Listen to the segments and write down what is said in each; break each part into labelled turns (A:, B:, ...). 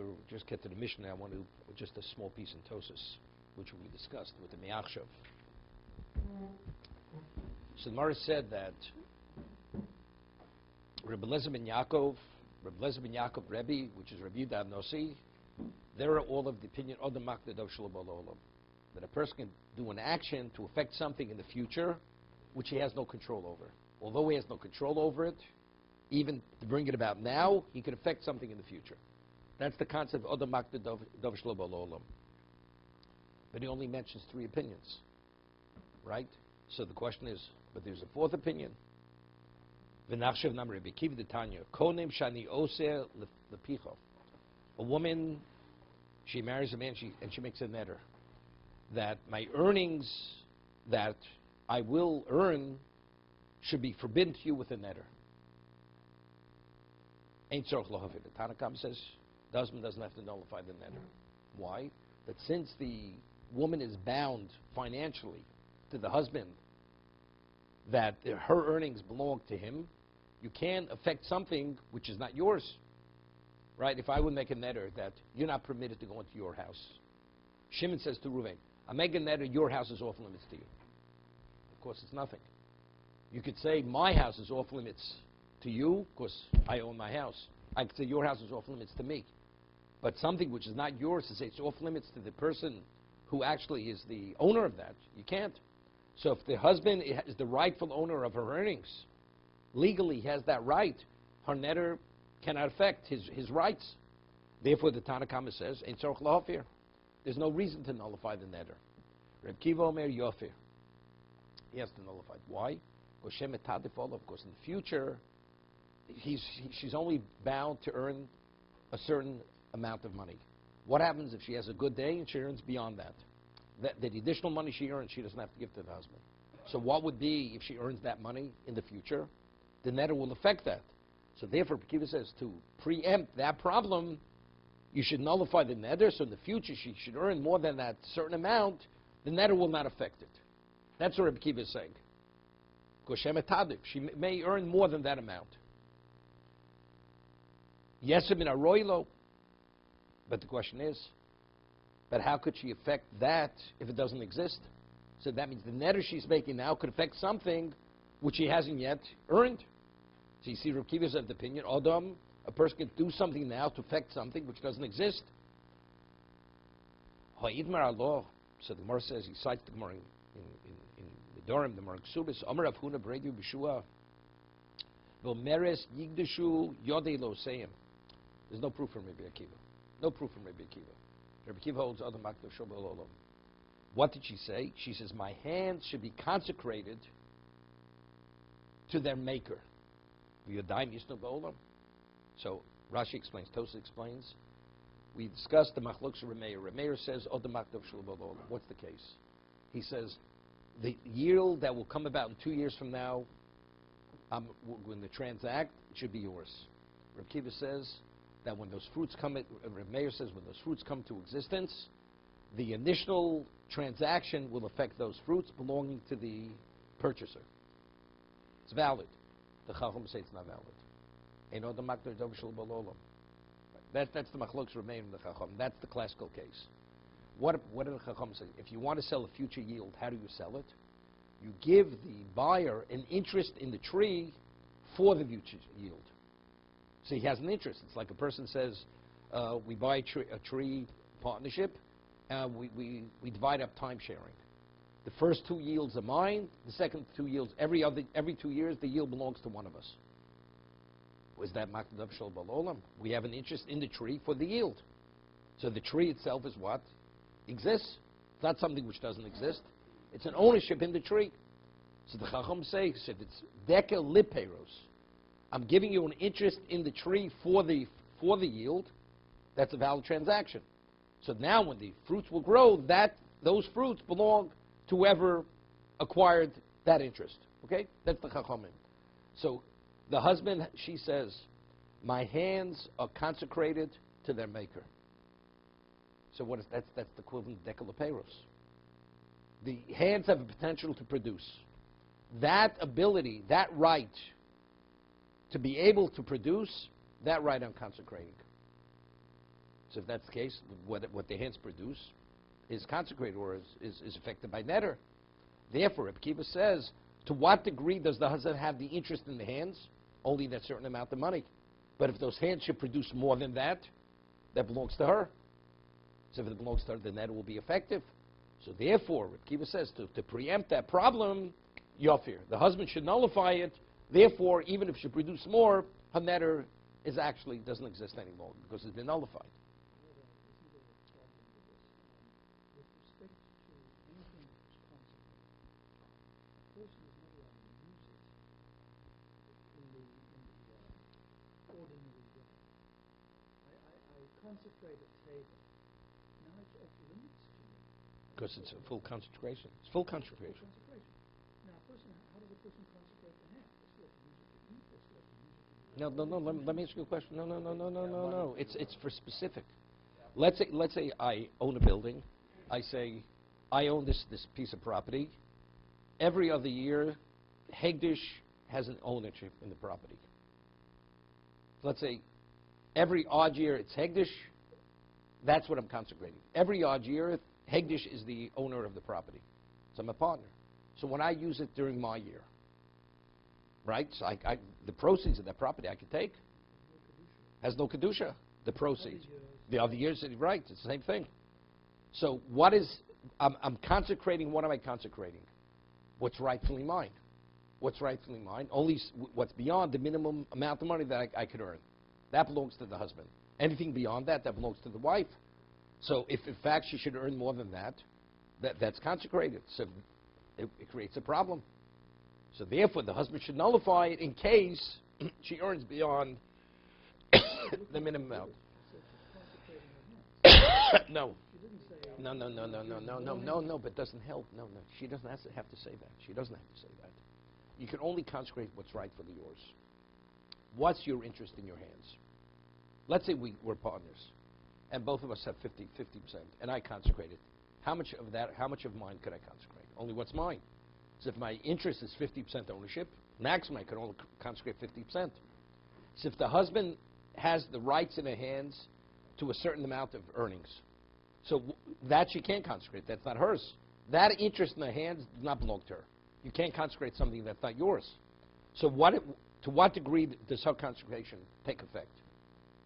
A: we just get to the Mishnah, I want to just a small piece in Tosis, which we discussed with the Me'achshav. So the Gemara said that Rabbi Lezer ben Yaakov, Rebbe, which is Rabbi Yudah Nosi, they're all of the opinion of the Makdad of Shalom Olam, that a person can do an action to affect something in the future which he has no control over. Although he has no control over it, even to bring it about now, he can affect something in the future. That's the concept of the Makdad of Shalom Olam. But he only mentions 3 opinions, right? So the question is, but there's a 4th opinion. V'nachshav nam Rabbi Akiva d'Tanya, konem shani oseh lepichov. A woman, she marries a man, and she makes a netter that my earnings that I will earn should be forbidden to you with a netter. Ain't tzorch lohavir. The Tanakam says the husband doesn't have to nullify the netter. Why? That since the woman is bound financially to the husband, that her earnings belong to him, you can't affect something which is not yours. Right? If I would make a netter that you're not permitted to go into your house, Shimon says to Reuven, I make a netter, your house is off limits to you. Of course, it's nothing. You could say my house is off limits to you, because I own my house. I could say your house is off limits to me. But something which is not yours, to say it's off limits to the person who actually is the owner of that, you can't. So if the husband is the rightful owner of her earnings, legally he has that right, her netter cannot affect his rights. Therefore, the Tanakhama says, Ein tzorch lahafir. There's no reason to nullify the netter. Reb Kiva Omer Yofir. He has to nullify it. Why? Because in the future, she's only bound to earn a certain amount of money. What happens if she has a good day and she earns beyond that? The additional money she earns, she doesn't have to give to the husband. So what would be if she earns that money in the future? The netter will affect that. So therefore, Kiva says to preempt that problem, you should nullify the netter, so in the future she should earn more than that certain amount, the netter will not affect it. That's what Rabbi Kiva is saying. Because she may earn more than that amount. Yesim in Aroilo. But the question is, but how could she affect that if it doesn't exist? So that means the netter she's making now could affect something which she hasn't yet earned. So you see, Rabbi Kiva has the opinion, Adam, a person can do something now to affect something which doesn't exist. Ha'idmar Allah. So the Gemara says, he cites the Gemara in the Dorim, the Gemara Ksubis, Amar Rav Huna Bredi B'Shua, V'omeres Yigdashu Yodei Lo Seim. There's no proof from Rabbi Akiva. No proof from Rabbi Akiva. Rabbi Akiva holds other Makdav Shobel Olam. What did she say? She says, my hands should be consecrated to their maker. V'yodayim Yisnu B'Olam. So Rashi explains, Tosa explains. We discussed the Machlokes of Rameir. Rameir says, Od Makdav Shobel Olam. What's the case? He says, the yield that will come about in 2 years from now, when they transact, it should be yours. Reb Kiva says that when those fruits come, Reb Meir says when those fruits come to existence, the initial transaction will affect those fruits belonging to the purchaser. It's valid. The Chacham say it's not valid. That's the Machlokes Reb Meir and the Chacham. That's the classical case. What do the Chacham say? If you want to sell a future yield, how do you sell it? You give the buyer an interest in the tree for the future yield. So he has an interest. It's like a person says, we buy a tree partnership, and we divide up time sharing. The first 2 yields are mine. The second 2 yields, every 2 years, the yield belongs to one of us. Was that Makdav Shel Balolam? We have an interest in the tree for the yield. So the tree itself is what? Exists. It's not something which doesn't exist. It's an ownership in the tree. So the Chacham said it's Deka Liperos. I'm giving you an interest in the tree for the yield. That's a valid transaction. So now when the fruits will grow, those fruits belong to whoever acquired that interest. Okay? That's the Chachamim. So the husband, she says, my hands are consecrated to their maker. So what is that's the equivalent of dekalaperos. The hands have a potential to produce. That ability, that right to be able to produce, that right I'm consecrating. So if that's the case, what their hands produce is consecrated or is affected by neder. Therefore, Rabbi Kiva says, to what degree does the husband have the interest in the hands? Only that certain amount of money. But if those hands should produce more than that, that belongs to her. So if it belongs to her, then that will be effective. So therefore, Rabbi Kiva says, to preempt that problem, yofir, the husband should nullify it. Therefore, even if she produces more, her neder is actually doesn't exist anymore because it's been nullified.
B: Consecrate a table. Now it's off limits to me.
A: Because it's a full consecration. It's full consecration.
B: Now, how does a person consecrate the hand? They still have to use it to eat. They still have to use it to
A: No. Let me ask you a question. No. It's for specific. Let's say I own a building. I say I own this piece of property. Every other year, Hegdish has an ownership in the property. Let's say every odd year it's Hegdish. That's what I'm consecrating. Every odd year, Hegdish is the owner of the property. So I'm a partner. So when I use it during my year, right? So the proceeds of that property I can take. Has no kedusha. The proceeds. The other years, right? It's the same thing. So what is? I'm consecrating. What am I consecrating? What's rightfully mine. What's rightfully mine? Only what's beyond the minimum amount of money that I could earn. That belongs to the husband. Anything beyond that belongs to the wife. So if in fact she should earn more than that's consecrated. So it creates a problem. So therefore the husband should nullify it in case she earns beyond the minimum amount. No, but it doesn't help. No, she doesn't have to say that. She doesn't have to say that. You can only consecrate what's rightfully yours. What's your interest in your hands? Let's say we're partners, and both of us have 50%, and I consecrate it. How much of mine could I consecrate? Only what's mine. So if my interest is 50% ownership, maximum I can only consecrate 50%. So if the husband has the rights in her hands to a certain amount of earnings, so that she can't consecrate. That's not hers. That interest in her hands does not belong to her. You can't consecrate something that's not yours. So to what degree does her consecration take effect?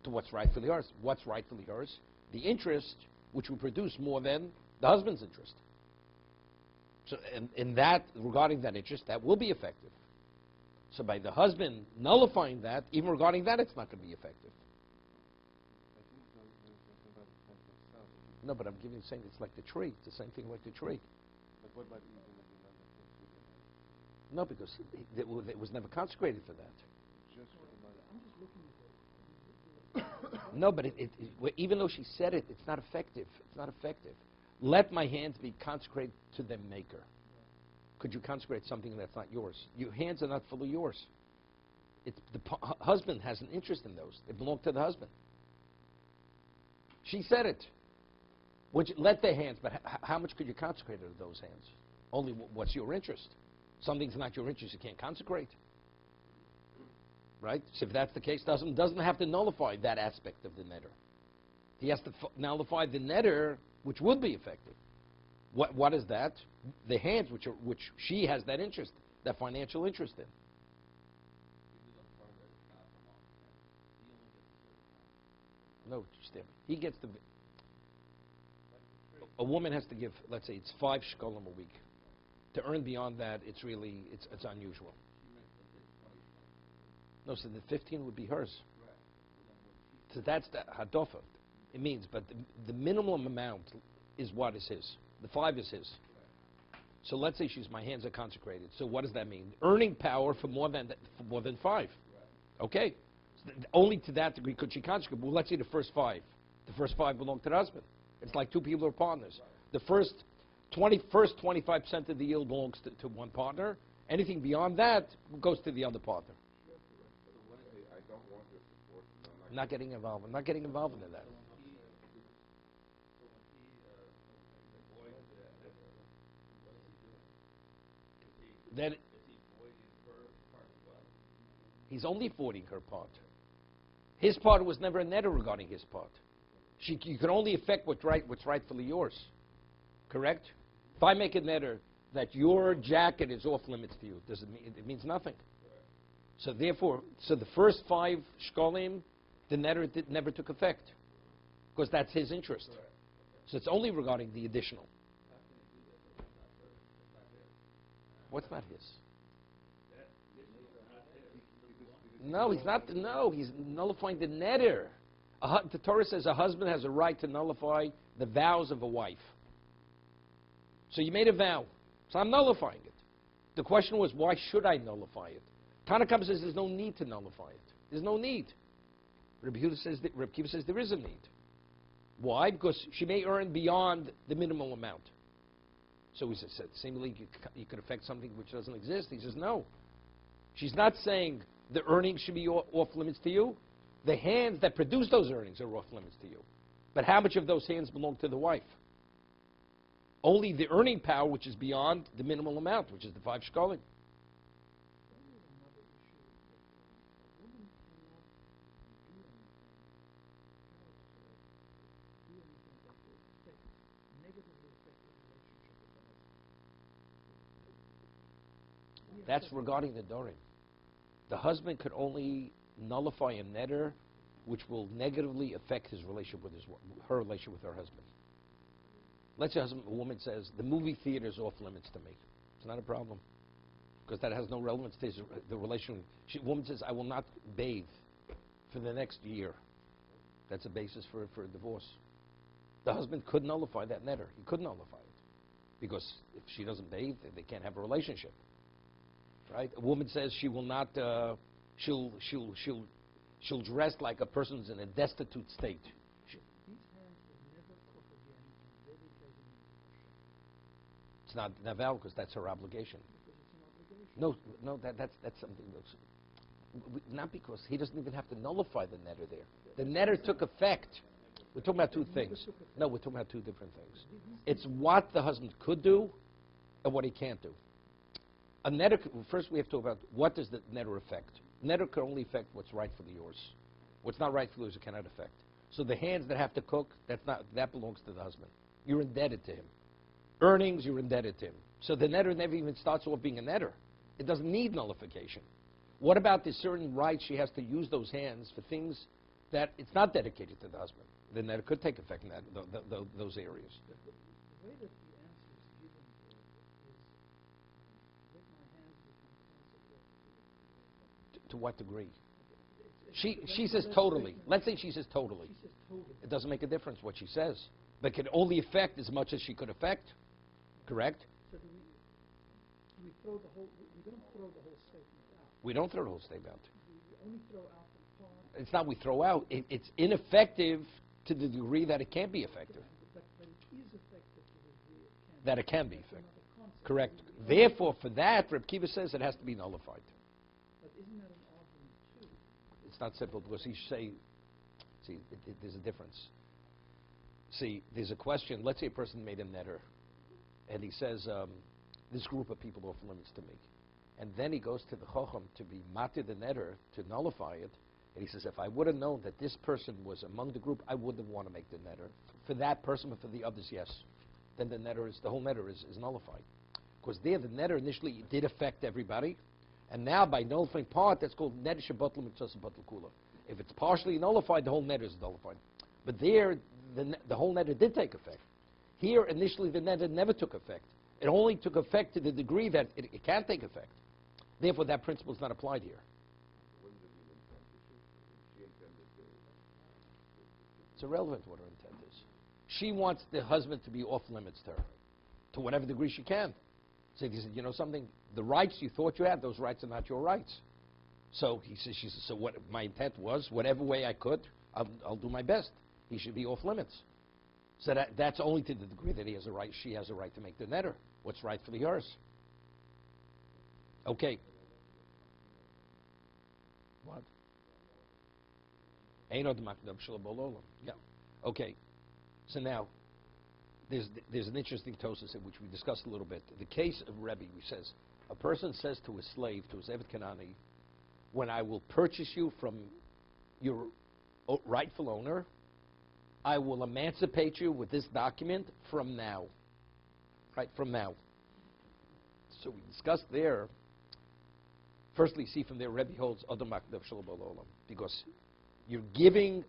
A: To what's rightfully hers. What's rightfully hers? The interest, which will produce more than the husband's interest. So in that, regarding that interest, that will be effective. So by the husband nullifying that, even regarding that, it's not going to be effective. No, but I'm saying it's like the tree. It's the same thing like the tree.
C: But what about even
A: No, because it was never consecrated for that.
C: just for the money?
B: I'm just looking at
A: No, but even though she said it, it's not effective. It's not effective. Let my hands be consecrated to the maker. Could you consecrate something that's not yours? Your hands are not fully yours. It's the husband has an interest in those. They belong to the husband. She said it. Let their hands, but how much could you consecrate of those hands? Only what's your interest. Something's not your interest, you can't consecrate. Right? So if that's the case, doesn't have to nullify that aspect of the netter. He has to nullify the netter, which would be effective. What is that? The hands, which she has that interest, that financial interest in. No, he gets the. A woman has to give, let's say, it's 5 shkolim a week. To earn beyond that, it's unusual. No, so the 15 would be hers. So that's the hadofa. It means, but the minimum amount is what is his. The 5 is his. So let's say my hands are consecrated. So what does that mean? Earning power for more than 5. Okay. So only to that degree could she consecrate. Well, let's say the first 5. The first 5 belong to the husband. It's like 2 people who are partners. The first 25% of the yield belongs to one partner. Anything beyond that goes to the other partner.
C: I don't want your support.
A: I'm not getting involved. I'm not getting involved in that. Then he's only voiding her part. His part was never a netter regarding his part. You can only affect what's rightfully yours. Correct? If I make a netter that your jacket is off limits to you, does it mean it means nothing? So therefore, the first 5 shkolim, the netter never took effect because that's his interest. So it's only regarding the additional. What's not his? No, he's not. No, he's nullifying the netter. The Torah says a husband has a right to nullify the vows of a wife. So you made a vow. So I'm nullifying it. The question was, why should I nullify it? Tanakh says there's no need to nullify it. There's no need. Rabbi Kiva says there is a need. Why? Because she may earn beyond the minimum amount. So he said, seemingly you could affect something which doesn't exist. He says, no. She's not saying the earnings should be off limits to you. The hands that produce those earnings are off limits to you. But how much of those hands belong to the wife? Only the earning power, which is beyond the minimal amount, which is the 5 shkolim. That's regarding the dorim. The husband could only nullify a netter which will negatively affect his relationship with her relationship with her husband. Let's say a woman says, the movie theater is off limits to me. It's not a problem because that has no relevance to the relationship. A woman says, I will not bathe for the next year. That's a basis for a divorce. The husband could nullify that netter. He could nullify it because if she doesn't bathe, they can't have a relationship. Right? A woman says she will not. She'll dress like a person who's in a destitute state. It's not valid because that's her obligation. No, that's something else. Not because he doesn't even have to nullify the netter there. The netter took effect. We're talking about 2 things. No, we're talking about 2 different things. It's what the husband could do and what he can't do. A netter, first we have to talk about what does the netter affect. Netter can only affect what's rightfully yours. What's not rightfully yours, it cannot affect. So the hands that have to cook, that belongs to the husband. You're indebted to him. Earnings, you're indebted to him. So the netter never even starts off being a netter. It doesn't need nullification. What about the certain rights she has to use those hands for things that it's not dedicated to the husband? The netter could take effect in those areas.
B: The way that the answer is given here is that my hands become consecrated.
A: To what degree? She says totally. Let's say she says totally.
B: She says totally.
A: It doesn't make a difference what she says. But can only affect as much as she could affect. Correct?
B: So do we throw the whole? We don't throw the whole statement out.
A: We don't throw the whole statement out.
B: We only throw out the part.
A: It's not we throw out. It's ineffective to the degree that it can't be effective.
B: But it is effective to the degree it can.
A: That it can be
B: That's
A: effective.
B: another concept.
A: Correct. Therefore, for that, Reb Kiva says it has to be nullified.
B: But isn't that an argument too?
A: It's not simple because he say, see, there's a difference. See, there's a question. Let's say a person made a netter, and he says, this group of people off limits to me. And then he goes to the Chacham to be matir the netter, to nullify it. And he says, if I would have known that this person was among the group, I wouldn't want to make the netter. For that person, but for the others, yes. Then the whole netter is nullified. Because there, the netter initially did affect everybody. And now, by nullifying part, that's called netter shebatl mitzvah batl kula. If it's partially nullified, the whole netter is nullified. But there, the whole netter did take effect. Here, initially, the netter never took effect. It only took effect to the degree that it can take effect. Therefore, that principle is not applied here. It's irrelevant what her intent is. She wants the husband to be off limits to her, to whatever degree she can. So he said, you know something, the rights you thought you had, those rights are not your rights. So she says, so what my intent was, whatever way I could, I'll do my best. He should be off limits. So that's only to the degree that he has a right, she has a right to make the netter. What's rightfully hers. Okay. What? Yeah. Okay. So now, there's an interesting tosis in which we discussed a little bit. The case of Rebbe, he says, a person says to a slave, to his Evet Kanani, when I will purchase you from your rightful owner, I will emancipate you with this document from now. Right, from now. So we discussed there, firstly, see from there, Rebbe holds Adam Makdav Shalom Olam, because you're giving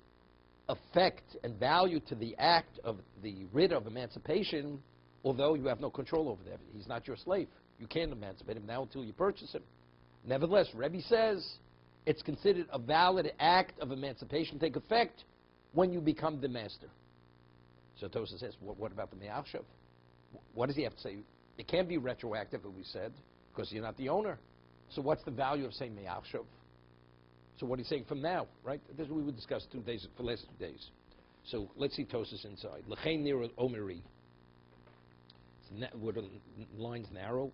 A: effect and value to the act of the writ of emancipation, although you have no control over that. He's not your slave. You can't emancipate him now until you purchase him. Nevertheless, Rebbe says it's considered a valid act of emancipation take effect when you become the master. So Tosa says, what about the Me'achshav? What does he have to say? It can't be retroactive, as we said, because you're not the owner. So what's the value of saying Me'achshav? So what he's saying from now, right? This is what we would discuss 2 days, for the last 2 days. So let's see Tosis inside. L'chein nir omeri. Where the lines narrow,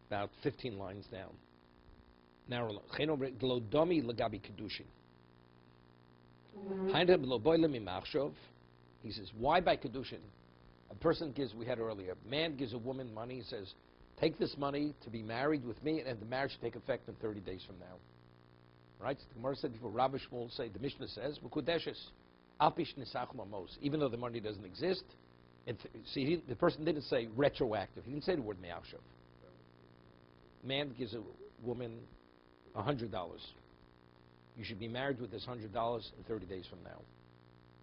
A: about 15 lines down. Narrow. L'chein omeri glodomi l'gabi kiddushin. Hainab lo boilem imachshav. He says, why by kiddushin? A person gives, we had earlier, a man gives a woman money, he says, take this money to be married with me, and the marriage should take effect in 30 days from now. Right? The Gemara said before, Rabbi Shmuel say, the Mishnah says, even though the money doesn't exist. The person didn't say retroactive. He didn't say the word me'achshav. Man gives a woman $100. You should be married with this $100 in 30 days from now.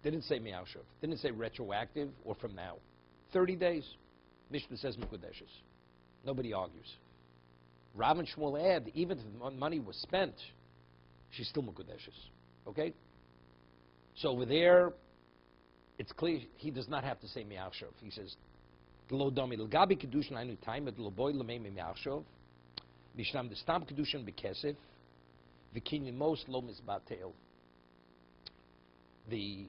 A: Didn't say me'achshav. Didn't say retroactive or from now. 30 days. Mishnah says mekudeshes. Nobody argues. Rav and Shmuel add, even if the money was spent, she's still mekudeshes. Okay? So over there, it's clear he does not have to say me'achshav. He says, "Lo domi l'gabi kiddushin ainu time et lo boy l'mei me'achshav mishnam the stam kiddushin bekesef v'kinyan mos lo misbatel." The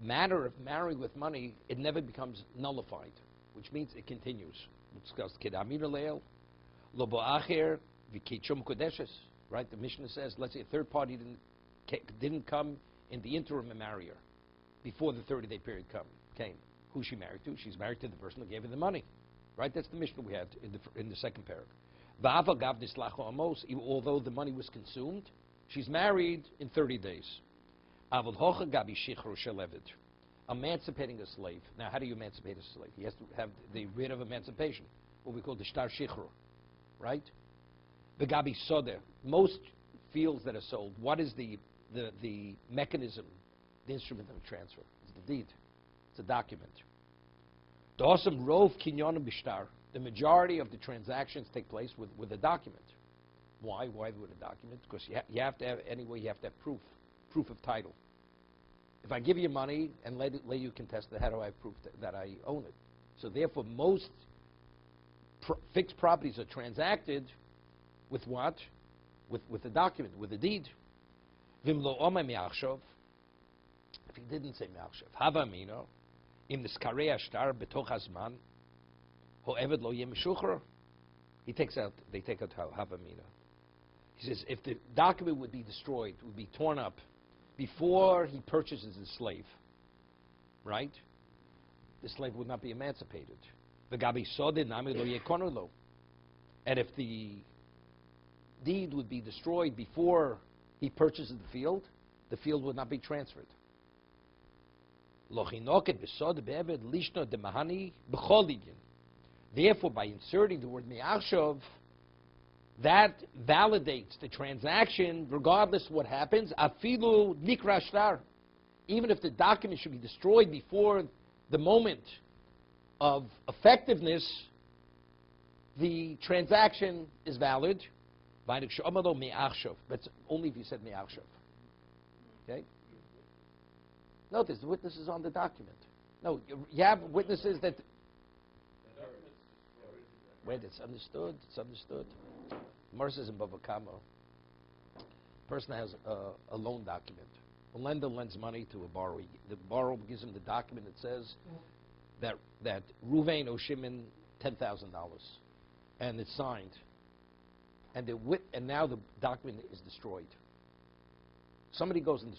A: matter of marrying with money, it never becomes nullified, which means it continues. We discussed kedamir leil lo bo'acher v'kichum kodeshes. Right? The Mishnah says, let's say a third party didn't come in the interim and marry her before the 30-day period came. Who's she married to? She's married to the person who gave her the money. Right? That's the Mishnah we had in the second paragraph. Although the money was consumed, she's married in 30 days. Emancipating a slave. Now, how do you emancipate a slave? He has to have the writ of emancipation, what we call the shtar shichur. Right? The gabi soda. Most fields that are sold, what is the mechanism, the instrument of transfer? It's the deed. It's a document. Dosam rov kinyonim bishtar. The majority of the transactions take place with a document. Why? Why with a document? Because you have to have, anyway, you have to have proof of title. If I give you money and let you contest it, how do I prove that I own it? So therefore, most fixed properties are transacted with what? With a document, with a deed. Vimlo oma mi'achshav. If he didn't say mi'achshav, hava mino, im niskarei ashtar betoch hazman, ho'eved lo yem mishuchra. They take out hava mino. He says, if the document would be destroyed, would be torn up before he purchases his slave, right? The slave would not be emancipated. And if the deed would be destroyed before he purchases the field would not be transferred. Therefore, by inserting the word me'achshav, that validates the transaction regardless what happens. Afilu nikra shtar. Even if the document should be destroyed before the moment of effectiveness, the transaction is valid. But only if you said me'achshav. Okay? Notice the witness is on the document. No, you have witnesses that. Wait, it's understood. It's understood. Gemara says in Bava Kama, a person has a loan document. A lender lends money to a borrower. The borrower gives him the document that says that Ruvain owes Shimon $10,000, and it's signed. And now the document is destroyed. Somebody goes and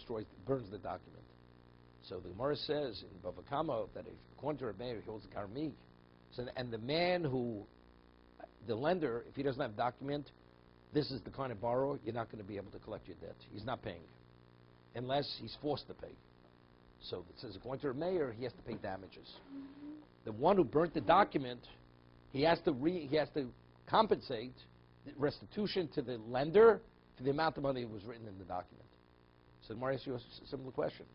A: burns the document. So the Gemara says in Bava Kama that if, according to Rabbi, he holds a karmi. So, and the man the lender, if he doesn't have a document, this is the kind of borrower, you're not going to be able to collect your debt. He's not paying, unless he's forced to pay. So it says, according to the mayor, he has to pay damages. The one who burnt the document, he has to compensate the restitution to the lender for the amount of money that was written in the document. So Gemara asks you a similar question.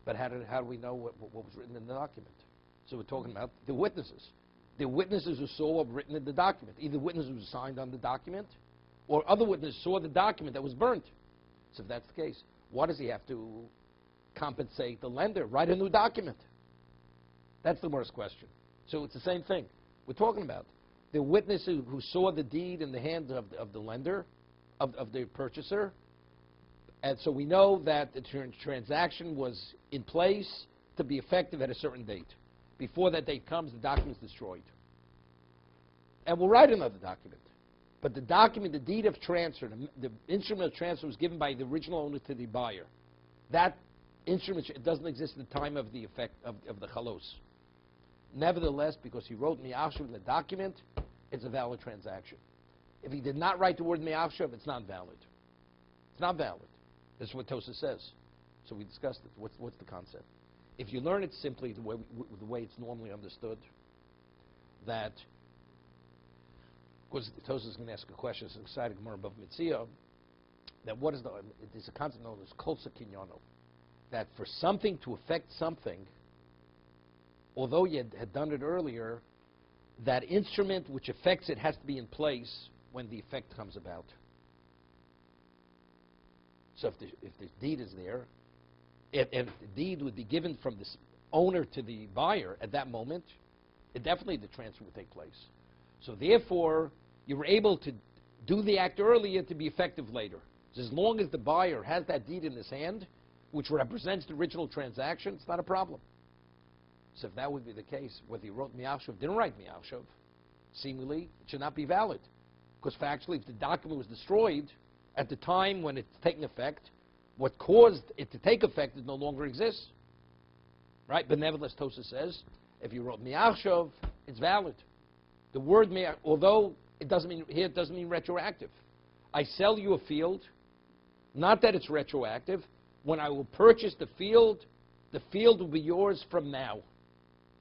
A: But how do we know what was written in the document? So we're talking about the witnesses. The witnesses who saw what was written in the document. Either witnesses who signed on the document, or other witnesses saw the document that was burnt. So if that's the case, why does he have to compensate the lender? Write a new document. That's the worst question. So it's the same thing. We're talking about the witness who saw the deed in the hand of the lender, of the purchaser. And so we know that the transaction was in place to be effective at a certain date. Before that date comes, the document is destroyed. And we'll write another document. But the document, the deed of transfer, the instrument of transfer was given by the original owner to the buyer. That instrument doesn't exist at the time of the effect of the chalos. Nevertheless, because he wrote mi'achshav in the document, it's a valid transaction. If he did not write the word mi'achshav, it's not valid. It's not valid. This is what Tosa says. So we discussed it. What's the concept? If you learn it simply the way it's normally understood, that, because Tosa is going to ask a question, it's an exciting Gemara above Mitzvah, that what is there's a concept known as kol sekinyono, that for something to affect something, although you had done it earlier, that instrument which affects it has to be in place when the effect comes about. So if the deed is there, if the deed would be given from the owner to the buyer at that moment, definitely the transfer would take place. So therefore, you were able to do the act earlier to be effective later. So as long as the buyer has that deed in his hand, which represents the original transaction, it's not a problem. So if that would be the case, whether he wrote mi'achshav, didn't write mi'achshav, seemingly it should not be valid. Because factually, if the document was destroyed at the time when it's taking effect, what caused it to take effect no longer exists. Right? But nevertheless, Tosa says, if you wrote mi'achshav, it's valid. The word mi'achshav, although it doesn't mean retroactive. I sell you a field, not that it's retroactive. When I will purchase the field will be yours from now.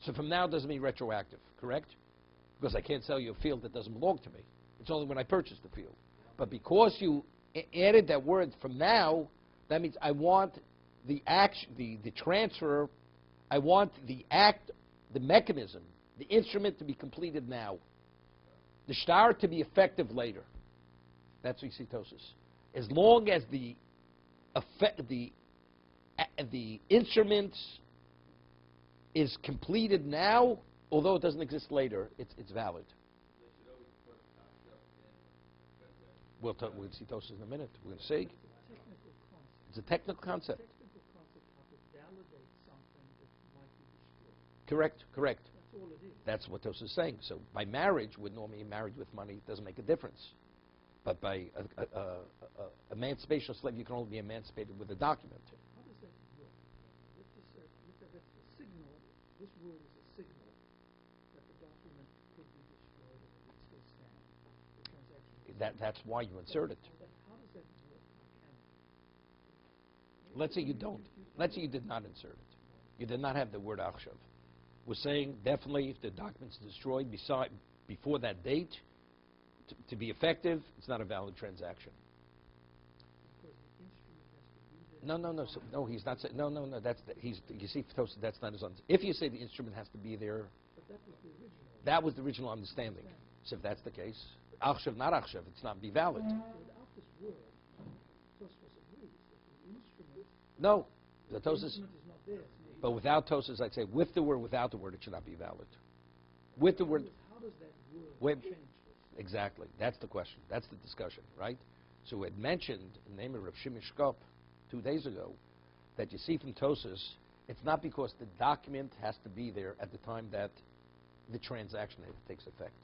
A: So from now doesn't mean retroactive, correct? Because I can't sell you a field that doesn't belong to me. It's only when I purchase the field. But because you added that word from now, that means I want the transfer, I want the act, the mechanism, the instrument to be completed now. The shtar to be effective later. That's what you see Tosis. As long as the instrument is completed now, although it doesn't exist later, it's valid. We'll see Tosis in a minute. We're going to see. It's a technical concept.
B: Technical concept how to validate something that might be destroyed.
A: Correct.
B: That's all it is.
A: That's what Tosis is saying. So by marriage, with normally marriage with money, it doesn't make a difference. But by emancipation of slave, you can only be emancipated with a document.
B: How does that work? That's the signal. This word is a signal that the document could be destroyed and it would still stand. The transaction.
A: That's why you insert it.
B: How does that work mechanically?
A: Let's say you don't. Let's say you did not insert it. You did not have the word achshav. We're saying definitely if the document's destroyed before that date, to be effective, it's not a valid transaction.
B: Because the instrument has to be there.
A: No, he's not saying. No. You see, that's not his. If you say the instrument has to be there,
B: But that was the original.
A: that was the original understanding. So if that's the case, achshav, not achshav, it's not be valid.
B: So without this word, Tosfos agrees that the instrument.
A: No, the
B: The
A: Tosis.
B: instrument is not there. It's not
A: But without Tosis, I'd say with the word, without the word, it should not be valid. With the word,
B: How does that word
A: Wait.
B: change this?
A: exactly. That's the question. That's the discussion, right? So we had mentioned in the name of Rav Shimon Shkop 2 days ago that you see from Tosis, it's not because the document has to be there at the time that the transaction takes effect.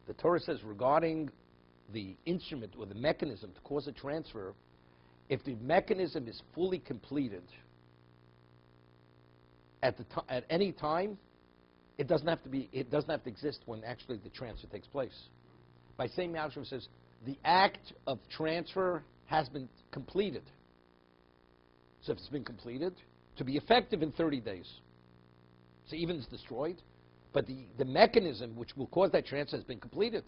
A: The Torah says regarding the instrument or the mechanism to cause a transfer, if the mechanism is fully completed at any time, it doesn't have to exist when actually the transfer takes place. By saying Ma'ashav says the act of transfer has been completed. So if it's been completed, to be effective in 30 days. So even it's destroyed, but the mechanism which will cause that transfer has been completed.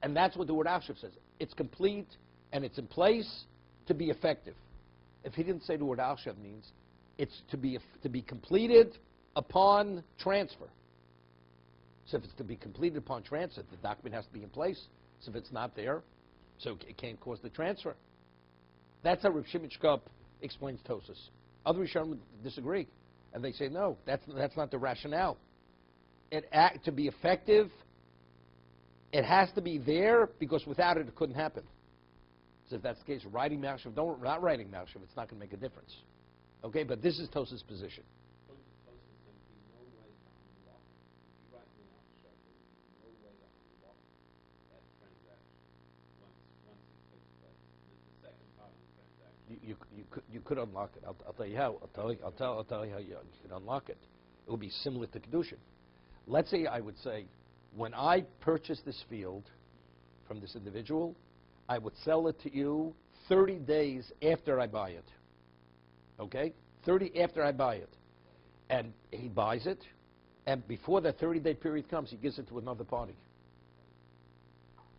A: And that's what the word achshav says. It's complete and it's in place to be effective. If he didn't say the word achshav means it's to be completed upon transfer. So if it's to be completed upon transfer, the document has to be in place. So if it's not there, so it can't cause the transfer. That's how Rav Shimon Shkop explains Tosas. Other Rishonim disagree, and they say no, that's not the rationale. To be effective, it has to be there because without it, it couldn't happen. So if that's the case, writing Ma'ashav, not writing Ma'ashav, it's not going to make a difference. Okay, but this is Tosas' position. You could unlock it. I'll tell you how. I'll tell you how you can unlock it. It will be similar to kiddushin. Let's say I would say, when I purchase this field from this individual, I would sell it to you 30 days after I buy it. Okay? 30 after I buy it. And he buys it, and before that 30-day period comes, he gives it to another party.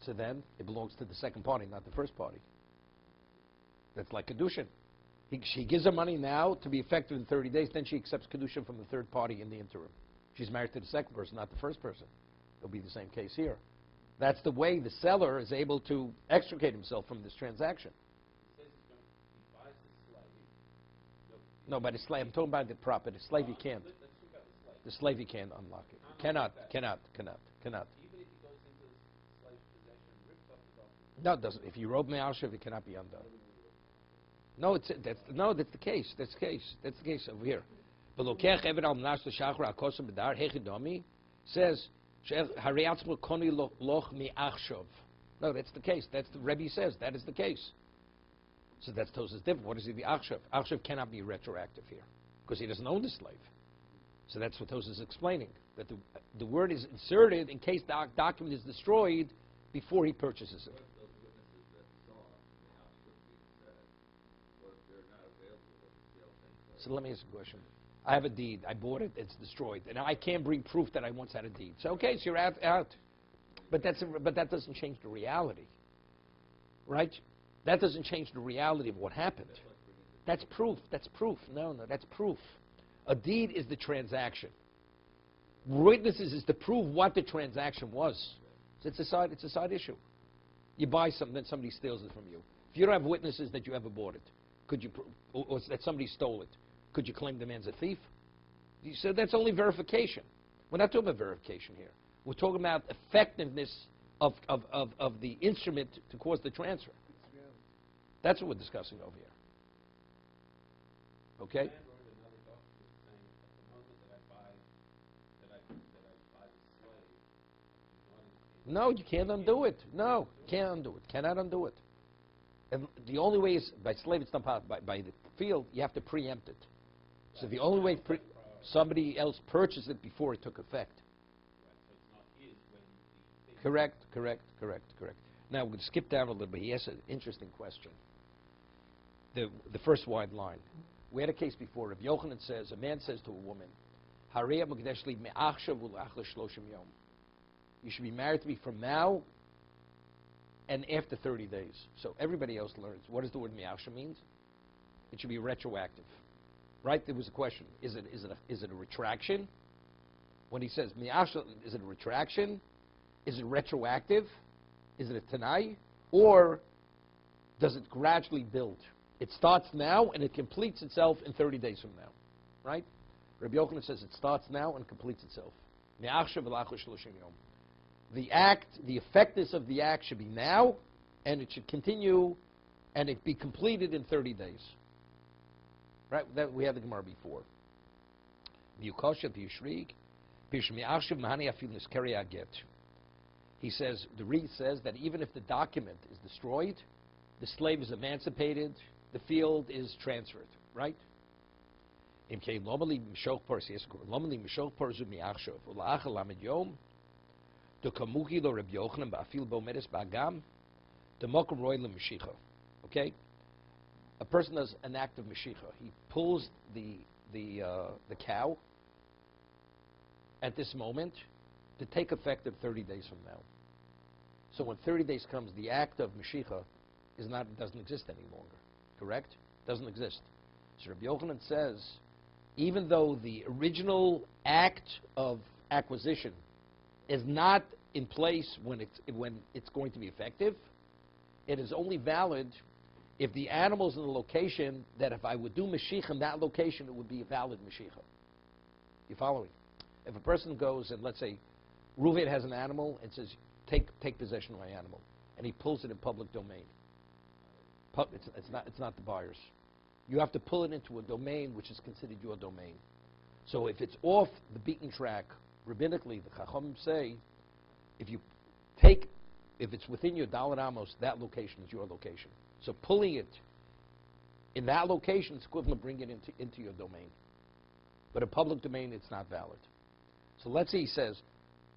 A: So then, it belongs to the second party, not the first party. That's like kiddushin. She gives her money now to be effective in 30 days, then she accepts kiddushin from the third party in the interim. She's married to the second person, not the first person. It'll be the same case here. That's the way the seller is able to extricate himself from this transaction. No, by the slave, I'm talking about the property. The slave you can't. The slave you can't unlock it. Cannot. No, it doesn't. If you rob Me'ashav, it cannot be undone. No, that's the case. That's the case over here. Says, no, that's the case. That's the Rebbe says. That is the case. So that's Tosas different. What is it, the achshav? Achshav cannot be retroactive here because he doesn't own the slave. So that's what Tosas is explaining. That the word is inserted in case the document is destroyed before he purchases it. So let me ask a question. I have a deed. I bought it. It's destroyed, and I can't bring proof that I once had a deed. So okay, so you're out. But that doesn't change the reality, right? That doesn't change the reality of what happened. That's proof. No, that's proof. A deed is the transaction. Witnesses is to prove what the transaction was. So it's a side issue. You buy something, then somebody steals it from you. If you don't have witnesses that you ever bought it, could you, or that somebody stole it, could you claim the man's a thief? So that's only verification. We're not talking about verification here. We're talking about effectiveness of the instrument to cause the transfer. That's what we're discussing over here. Okay? No, you can't undo it. No, can't undo it. Cannot undo it. And the only way is by slave. It's not by the field. You have to preempt it. So the only way somebody else purchased it before it took effect. Correct. Now we're going to skip down a little bit. He has an interesting question. The first wide line. We had a case before. Rav Yochanan says, a man says to a woman, you should be married to me from now and after 30 days. So everybody else learns. What does the word mi'asha means? It should be retroactive. Right? There was a question. Is it a retraction? When he says mi'asha, is it a retraction? Is it retroactive? Is it a tanai? Or does it gradually build? It starts now and it completes itself in 30 days from now. Right? Rabbi Yochanan says it starts now and completes itself. The act, the effectiveness of the act should be now, and it should continue, and it be completed in 30 days. Right? That we had the Gemara before. He says, the Reed says that even if the document is destroyed, the slave is emancipated, the field is transferred. Right? Okay? a person does an act of Mashiach. He pulls the cow at this moment to take effect of 30 days from now. So when 30 days comes, the act of Mashiach doesn't exist any longer. Correct? Doesn't exist. So Rabbi Yochanan says, even though the original act of acquisition is not in place when it's going to be effective, it is only valid if the animal's in a location that if I would do Mashiach in that location, it would be a valid Mashiach. You following? If a person goes and, let's say, Reuven has an animal and says, take possession of my animal, and he pulls it in public domain. It's not the buyer's. You have to pull it into a domain which is considered your domain. So if it's off the beaten track, rabbinically, the Chacham say, if it's within your Dalet Amos, that location is your location. So pulling it in that location is equivalent to bringing it into your domain. But in public domain, it's not valid. So let's say he says,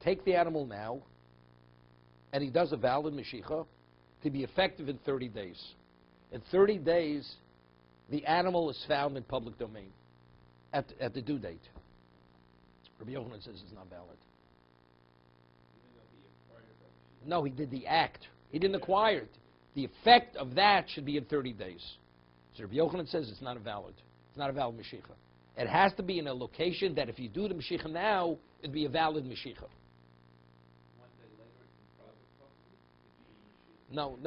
A: take the animal now, and he does a valid Mashiach to be effective in 30 days. In 30 days, the animal is found in public domain at the due date. Rabbi Yochanan says it's not valid. No, he did the act. He didn't acquire it. The effect of that should be in 30 days. So Rabbi Yochanan says it's not valid. It's not a valid Mashiach. It has to be in a location that if you do the Mashiach now, it'd be a valid Mashiach. No,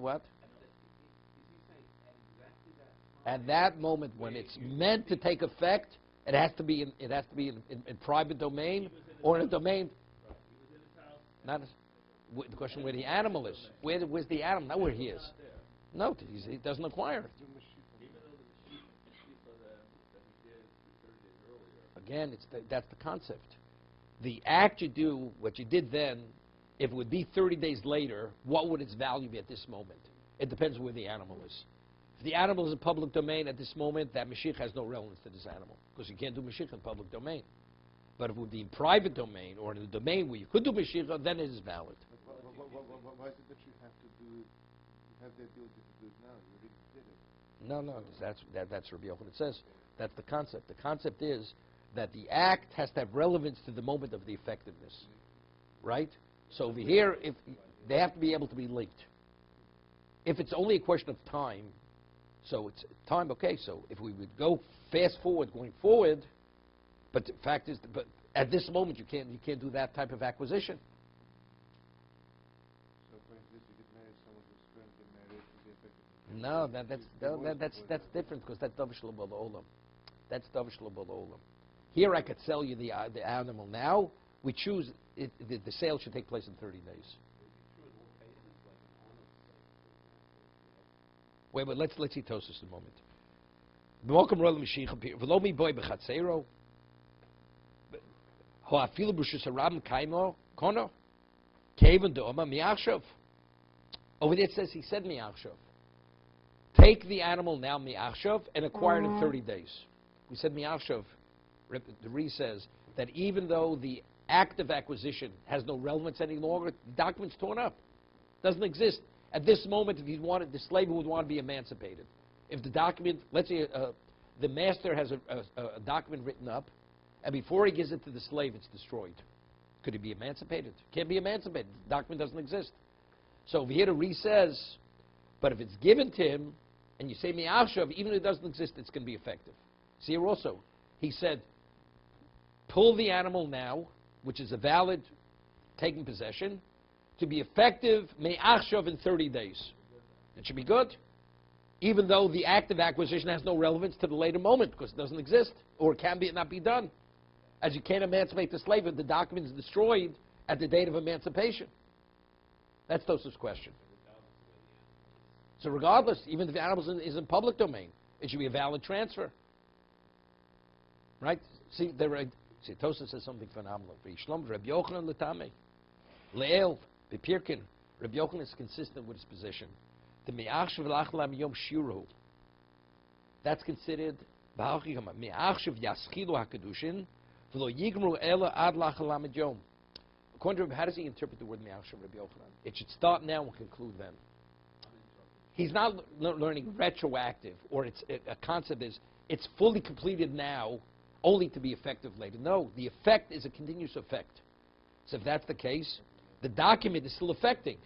A: what? At that moment when it's meant to take effect, it has to be in private domain or in a domain. Not the question where the animal is. Where's the animal? Not where he is. No, he doesn't acquire it. Again, that's the concept. The act you do, what you did then, if it would be 30 days later, what would its value be at this moment? It depends where the animal is. If the animal is in public domain at this moment, that Mashiach has no relevance to this animal, because you can't do Mashiach in public domain. But if it would be in private domain, or in a domain where you could do Mashiach, then it is valid.
C: Why is it that you have the ability to do it now? You already did it.
A: No, that's Rabbi Yochanan says. That's the concept. The concept is that the act has to have relevance to the moment of the effectiveness. Right? So over here, if they have to be able to be linked. If it's only a question of time, so it's time, okay, so if we would go fast forward, going forward, but the fact is, but at this moment you can't do that type of acquisition.
C: So for instance, you get married, someone who's currently married to be effective.
A: No, that's different, because that's Davish L'Bal Olam. That's Davish L'Bal Olam. Here I could sell you the animal now. We choose, the sale should take place in 30 days. Wait, but let's see Tosus a moment. B'mokum ro'el Mashiach v'lo mi boy b'chatzero ho afilu b'shus harabim kaimo kono kevan de'oma mi'achshav. Over there it says he said mi'achshav. Take the animal now mi'achshav and acquire it in 30 days. We said mi'achshav. The Re says that even though the act of acquisition has no relevance any longer, the document's torn up. Doesn't exist. At this moment, if he wanted, the slave would want to be emancipated. If the document, let's say the master has a document written up, and before he gives it to the slave, it's destroyed. Could he be emancipated? Can't be emancipated. The document doesn't exist. So over here the Re says, but if it's given to him, and you say mi'achshav, even if it doesn't exist, it's going to be effective. See here also, he said, pull the animal now, which is a valid taking possession, to be effective me'achshav in 30 days. It should be good, even though the act of acquisition has no relevance to the later moment, because it doesn't exist, or it can not be done. As you can't emancipate the slave if the document is destroyed at the date of emancipation. That's Tosa's question. So regardless, even if the animal is in public domain, it should be a valid transfer. Right? See, Tosa says something phenomenal. Rabbi Yochanan l'tamei le'el b'pirkin. Rabbi Yochanan is consistent with his position. The mi'achshav l'achlam yom shiru. That's considered mi'achshav yaschilu hakadushin v'lo yigmru ela ad l'achlam yom. According to Rabbi, how does he interpret the word mi'achshav, Rabbi Yochanan? It should start now and conclude then. he's not learning retroactive, or a concept is it's fully completed now, only to be effective later. No, the effect is a continuous effect. So if that's the case, the document is still affecting.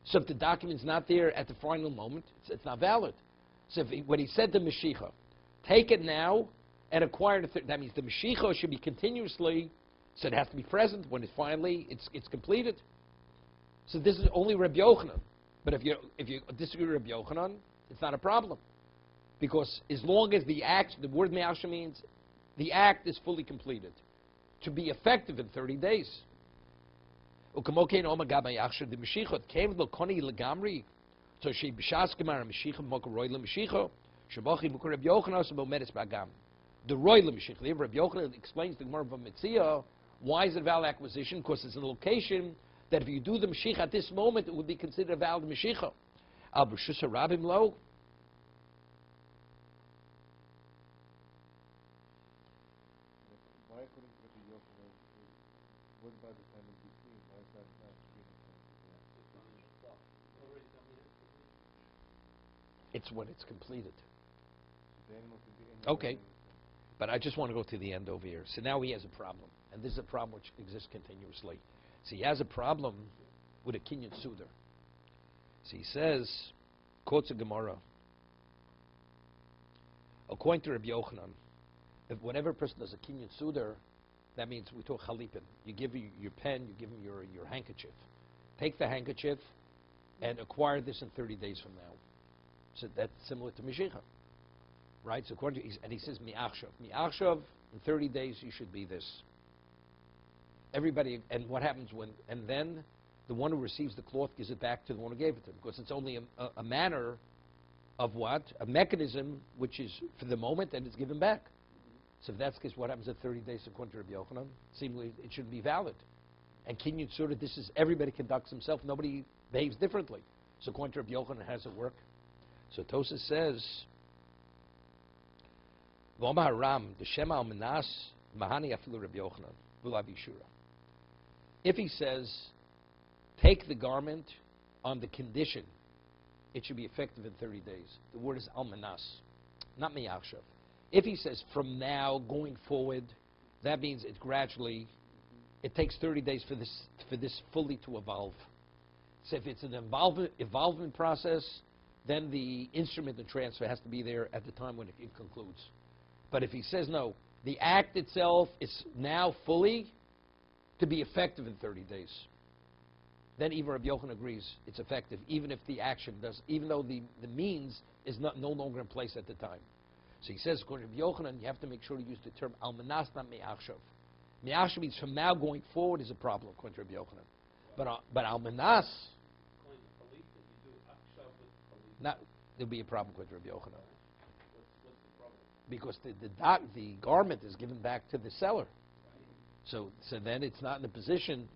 A: So if the document's not there at the final moment, it's not valid. So when he said to Mashiach, take it now and acquire the that means the Mashiach should be continuously, so it has to be present when it's completed. So this is only Rabbi Yochanan. But if you disagree with Rabbi Yochanan, it's not a problem. Because as long as the word me'asha means the act is fully completed to be effective in 30 days. So she b'shas gemara Mashiach mokar roy leMashiach shemachi mokar Rabbi Yochanan so bomedes b'agam. The roy leMashiach. The Rabbi Yochanan explains the Gemara of Mitzia. Why is it a valid acquisition? Because it's a location that if you do the Mashiach at this moment, it would be considered a valid Mashiach. Al b'shus harabim lo.
C: Why couldn't Rabbi Yochanan? What about the time in between? Why is that not?
A: It's when it's completed.
C: The animal can be any
A: Okay. But I just want to go to the end over here. So now he has a problem. And this is a problem which exists continuously. So he has a problem with a kinyan suder. So he says, quotes a Gemara. According to Rabbi Yochanan, if whenever a person does a kinyan suder, that means we talk chalipin. You give your pen, you give him your handkerchief. Take the handkerchief and acquire this in 30 days from now. So that's similar to Mashiach. Right? So according to, and he says, mi'achshav. Mi'achshav, in 30 days you should be this. Everybody, and what happens and then the one who receives the cloth gives it back to the one who gave it to him. Because it's only a manner of what? A mechanism which is for the moment and it's given back. So if that's the case, what happens at 30 days according to Rabbi Yochanan? Seemingly it shouldn't be valid. And Kinyan Surah, this is, everybody conducts himself, nobody behaves differently. So according to Rabbi Yochanan, how does it work? So Tosas says, V'omar Haram, the Shema al-Manas, Mahani afilu Rabbi Yochanan, v'lav Yishura. If he says, take the garment on the condition, it should be effective in 30 days. The word is al-Manas, not Miyachshav. If he says, from now, going forward, that means it gradually, it takes 30 days for this fully to evolve. So if it's an evolvement process, then the instrument of transfer has to be there at the time when it concludes. But if he says, no, the act itself is now fully to be effective in 30 days, then even Rabbi Yochanan agrees it's effective, even if the action does, even though the means is no longer in place at the time. So he says, according to Rabbi Yochanan, you have to make sure to use the term al-manas, not me'achshav. Me'achshav means from now going forward is a problem, according to Rabbi Yochanan. But al-manas, there'll be a problem with Rabbi Yochanan. Because the garment is given back to the seller. So then it's not in a position,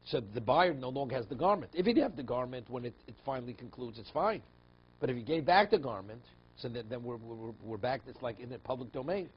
A: so the buyer no longer has the garment. If he'd have the garment when it finally concludes, it's fine. But if he gave back the garment, so then we're back, it's like in the public domain.